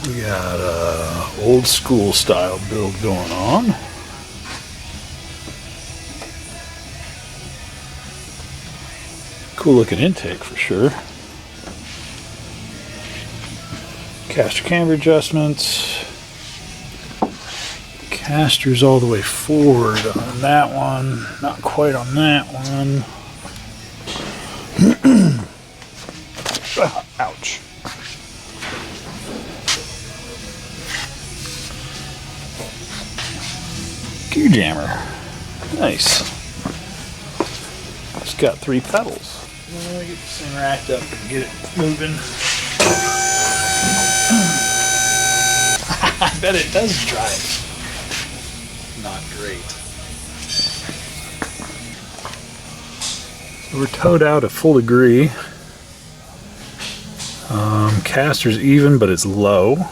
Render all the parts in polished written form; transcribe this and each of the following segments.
We got a old school style build going on. Cool looking intake for sure. Caster camber adjustments. Casters all the way forward on that one. Not quite on that one. Ouch. Gear jammer. Nice. It's got 3 pedals. Let me get this thing racked up and get it moving. I bet it does drive. Not great. So we're towed out a full degree. Caster's even, but it's low.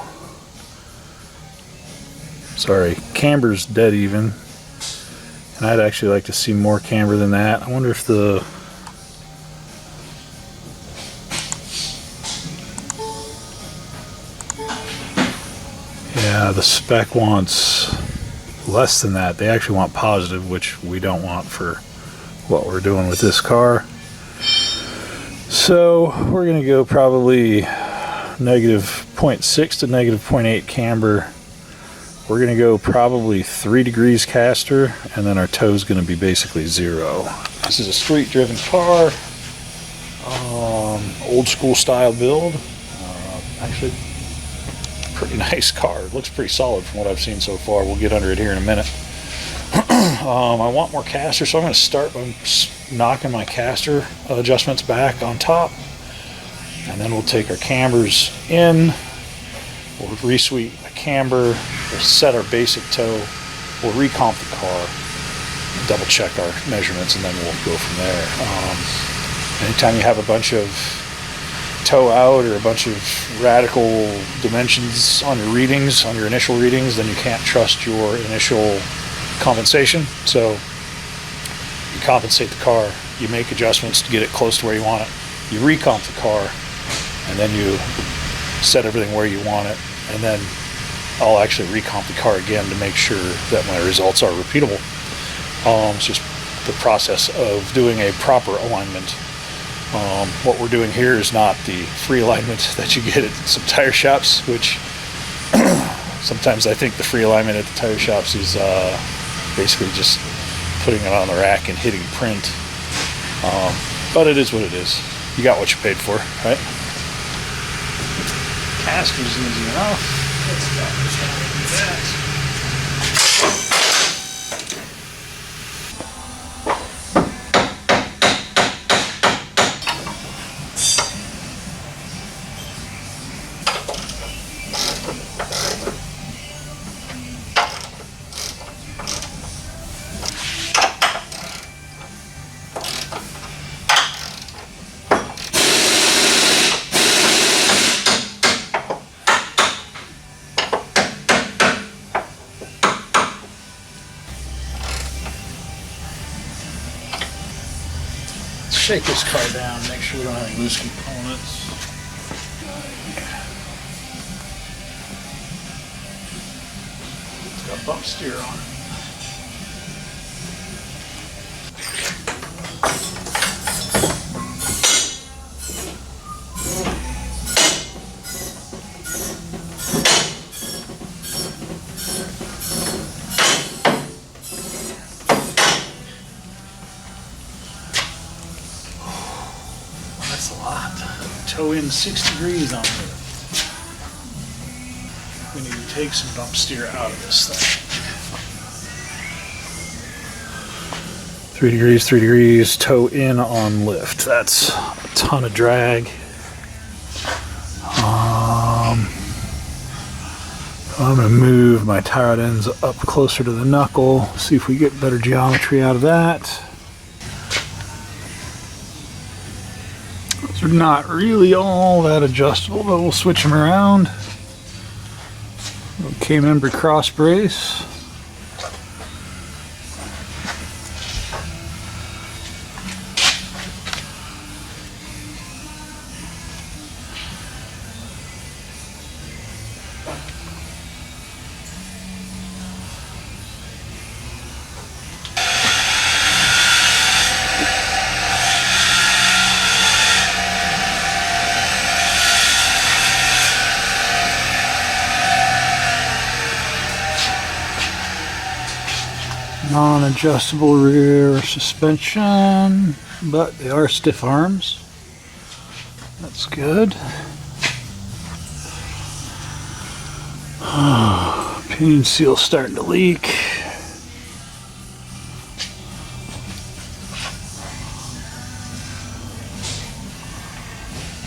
Sorry, camber's dead even. And I'd actually like to see more camber than that. I wonder if the the spec wants less than that. They actually want positive, which we don't want for what we're doing with this car. So we're going to go probably negative 0.6 to negative 0.8 camber. We're going to go probably 3 degrees caster, and then our tow is going to be basically 0. This is a street driven car, old school style build. Actually, pretty nice car. It looks pretty solid from what I've seen so far. We'll get under it here in a minute. I want more caster, so I'm going to start by knocking my caster adjustments back on top, and then we'll take our cambers in. We'll resweep a camber, we'll set our basic tow, we'll recomp the car, double check our measurements, and then we'll go from there. Anytime you have a bunch of tow out or a bunch of radical dimensions on your readings, on your initial readings, then you can't trust your initial compensation. So you compensate the car, you make adjustments to get it close to where you want it, you recomp the car, and then you set everything where you want it, and then I'll actually recomp the car again to make sure that my results are repeatable. It's just the process of doing a proper alignment. What we're doing here is not the free alignment that you get at some tire shops, which sometimes I think the free alignment at the tire shops is basically just putting it on the rack and hitting print. But it is what it is. You got what you paid for, right? Caster's easy enough. Let's stop this down and do that. Shake this car down, make sure we don't have any loose components. It's got bump steer on it. That's a lot. Tow in 6 degrees on it. We need to take some bump steer out of this thing. 3 degrees, 3 degrees, tow in on lift. That's a ton of drag. I'm going to move my tie rod ends up closer to the knuckle, see if we get better geometry out of that. They're not really all that adjustable, but we'll switch them around. Camber cross brace. Non-adjustable rear suspension, but they are stiff arms. That's good. Pinion seal starting to leak.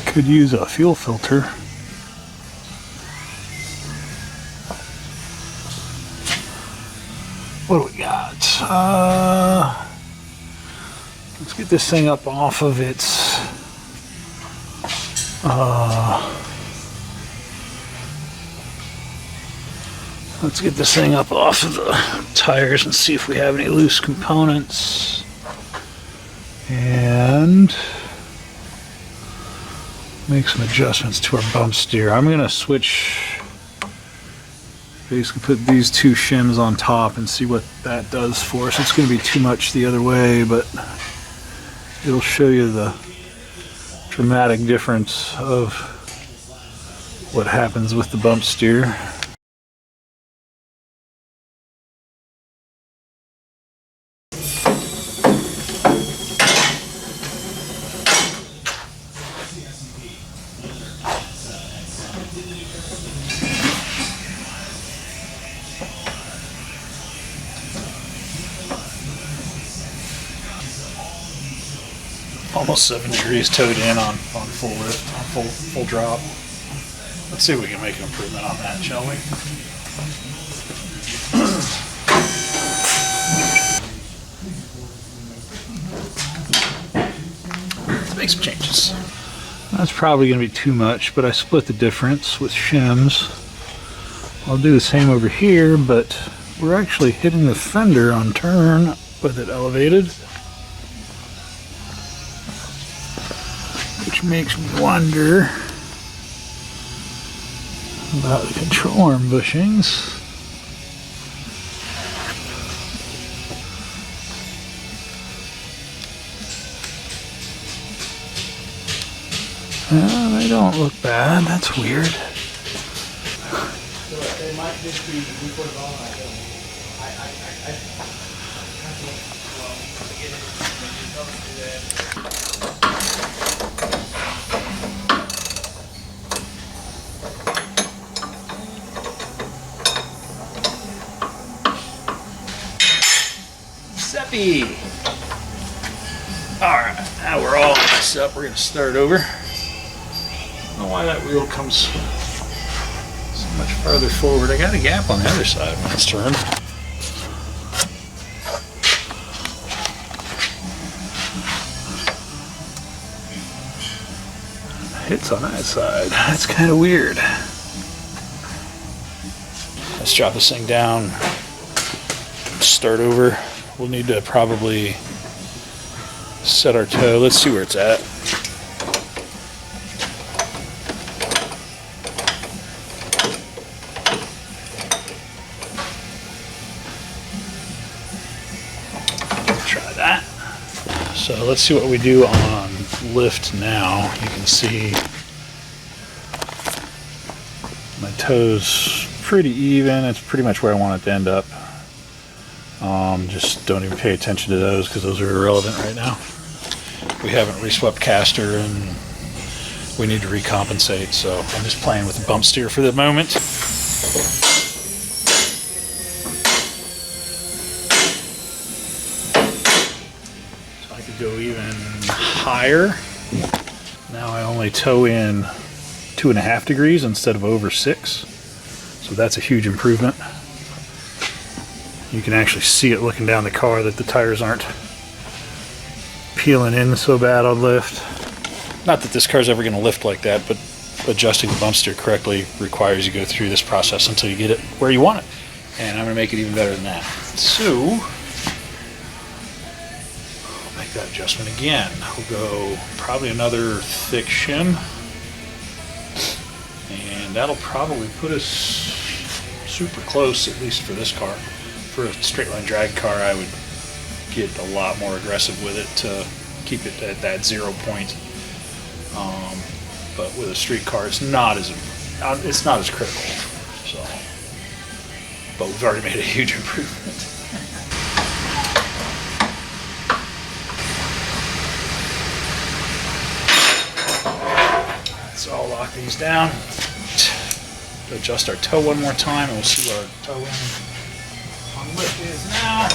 Could use a fuel filter. What do we got? Let's get this thing up off of its let's get this thing up off of the tires and see if we have any loose components. And make some adjustments to our bump steer. I'm going to switch, basically put these two shims on top and see what that does for us. It's going to be too much the other way, but it'll show you the dramatic difference of what happens with the bump steer. Almost 7 degrees towed in on full lift, on full drop. Let's see if we can make an improvement on that, shall we? Let's make some changes. That's probably going to be too much, but I split the difference with shims. I'll do the same over here, but we're actually hitting the fender on turn with it elevated, which makes me wonder about the control arm bushings. They don't look bad. That's weird. It might just be we put it on. Seppi! Alright, now we're all messed up. We're going to start over. I don't know why that wheel comes so much farther forward. I got a gap on the other side when it's turned. Hits on that side. That's kind of weird. Let's drop this thing down. Start over. We'll need to probably set our toe. Let's see where it's at. Try that. So let's see what we do on lift now. You can see my toes pretty even. It's pretty much where I want it to end up. Just don't even pay attention to those because those are irrelevant right now. We haven't reswept caster and we need to recompensate, so I'm just playing with the bump steer for the moment. So I could go even higher. Now I only tow in 2.5 degrees instead of over 6, so that's a huge improvement. You can actually see it looking down the car that the tires aren't peeling in so bad on lift. Not that this car's ever going to lift like that, but adjusting the bump steer correctly requires you go through this process until you get it where you want it. And I'm going to make it even better than that. So, I'll make that adjustment again. We'll go probably another thick shim. And that'll probably put us super close, at least for this car. For a straight line drag car, I would get a lot more aggressive with it to keep it at that 0 point. But with a street car, it's not as critical. So, but we've already made a huge improvement. lock these down. Adjust our toe one more time, and we'll see what our toe in on lift is now.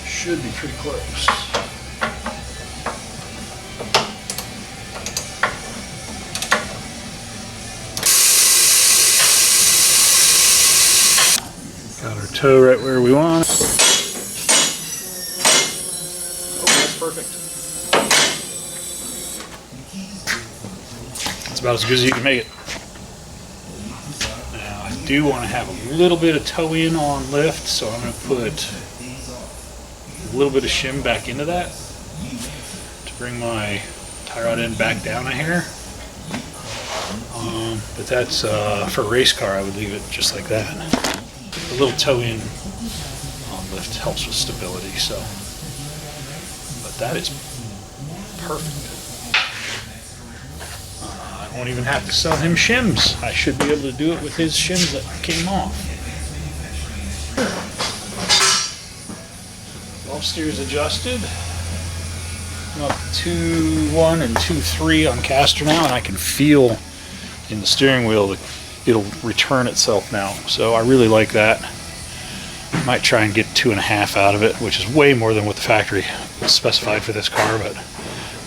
Should be pretty close. Got our toe right where we want it. Oh, that's perfect. That's about as good as you can make it. Now, I do want to have a little bit of toe in on lift, so I'm going to put a little bit of shim back into that to bring my tie rod end back down a hair. But that's for a race car, I would leave it just like that. A little toe in on lift helps with stability, so. But that is perfect. I won't even have to sell him shims. I should be able to do it with his shims that came off. Bump steer's adjusted. I'm up to 2.1 and 2.3 on caster now, and I can feel in the steering wheel that it'll return itself now. So I really like that. Might try and get 2.5 out of it, which is way more than what the factory specified for this car, but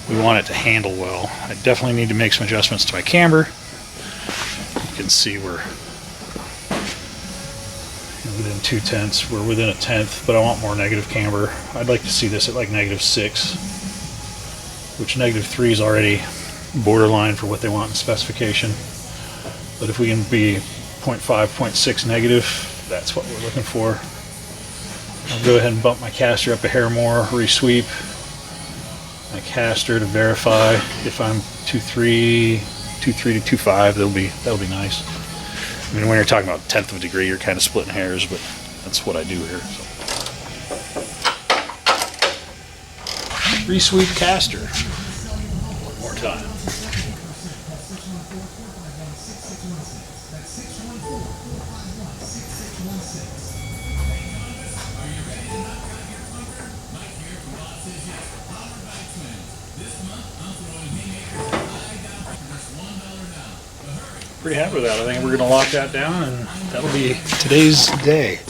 we want it to handle well. I definitely need to make some adjustments to my camber. You can see we're within 0.2. We're within 1/10, but I want more negative camber. I'd like to see this at like -6, which -3 is already borderline for what they want in specification. But if we can be 0.5, 0.6 negative, that's what we're looking for. I'll go ahead and bump my caster up a hair more, resweep my caster to verify if I'm 2.3 to 2.5. That'll be nice. I mean, when you're talking about 1/10 of a degree, you're kind of splitting hairs, but that's what I do here. So. Resweep caster one more time. Pretty happy with that. I think we're going to lock that down, and that'll be today's day.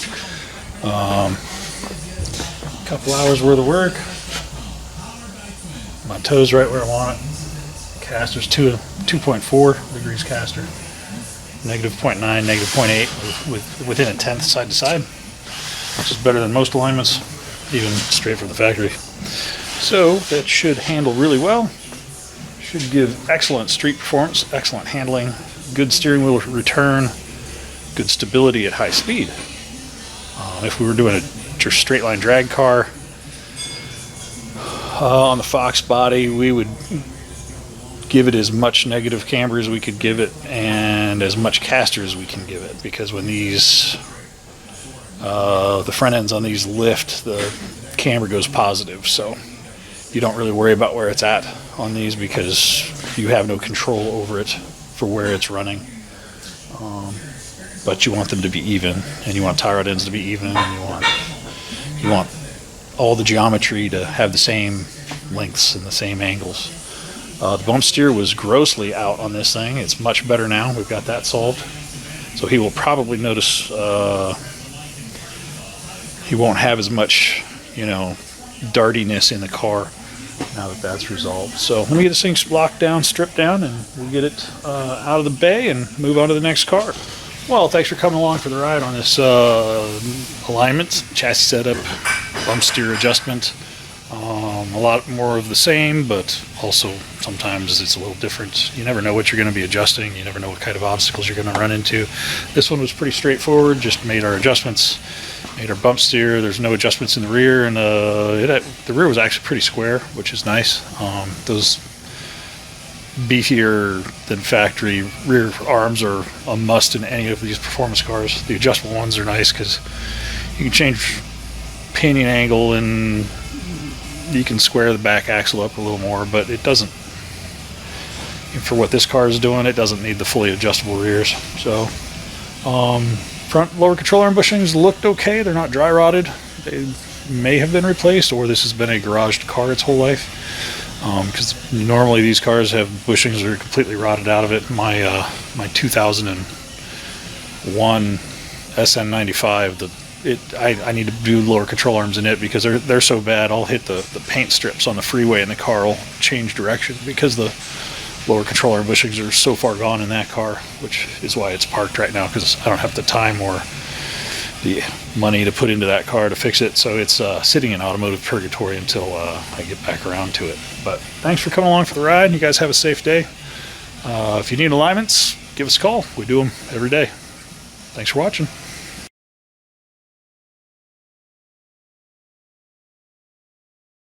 Couple hours worth of work. My toe's right where I want it. Caster's 2.4 degrees caster. -0.9, -0.8, within 1/10 side to side, which is better than most alignments, even straight from the factory. So that should handle really well. Should give excellent street performance, excellent handling, good steering wheel return, good stability at high speed. If we were doing a just straight line drag car on the Foxbody, we would give it as much negative camber as we could give it and as much caster as we can give it, because when these the front ends on these lift, the camber goes positive, so you don't really worry about where it's at on these because you have no control over it for where it's running. But you want them to be even, and you want tie rod ends to be even, and you want all the geometry to have the same lengths and the same angles. The bump steer was grossly out on this thing. It's much better now. We've got that solved. So he will probably notice he won't have as much, dartiness in the car now that that's resolved. So let me get this thing locked down, stripped down, and we'll get it out of the bay and move on to the next car. Well, thanks for coming along for the ride on this alignment, chassis setup, bump steer adjustment. A lot more of the same, but also sometimes it's a little different. You never know what you're going to be adjusting. You never know what kind of obstacles you're going to run into. This one was pretty straightforward, just made our adjustments, made our bump steer. There's no adjustments in the rear, and the rear was actually pretty square, which is nice. Those beefier than factory rear arms are a must in any of these performance cars. The adjustable ones are nice because you can change pinion angle and you can square the back axle up a little more, but it doesn't, for what this car is doing, it doesn't need the fully adjustable rears. So front lower control arm bushings looked okay. They're not dry rotted. They may have been replaced, or this has been a garaged car its whole life. because normally these cars have bushings that are completely rotted out of it. My 2001 SN95, I need to do lower control arms in it because they're so bad. I'll hit the paint strips on the freeway and the car will change direction because the lower control arm bushings are so far gone in that car, which is why it's parked right now, because I don't have the time or the money to put into that car to fix it. So it's sitting in automotive purgatory until I get back around to it. But thanks for coming along for the ride. You guys have a safe day. If you need alignments, give us a call. We do them every day. Thanks for watching.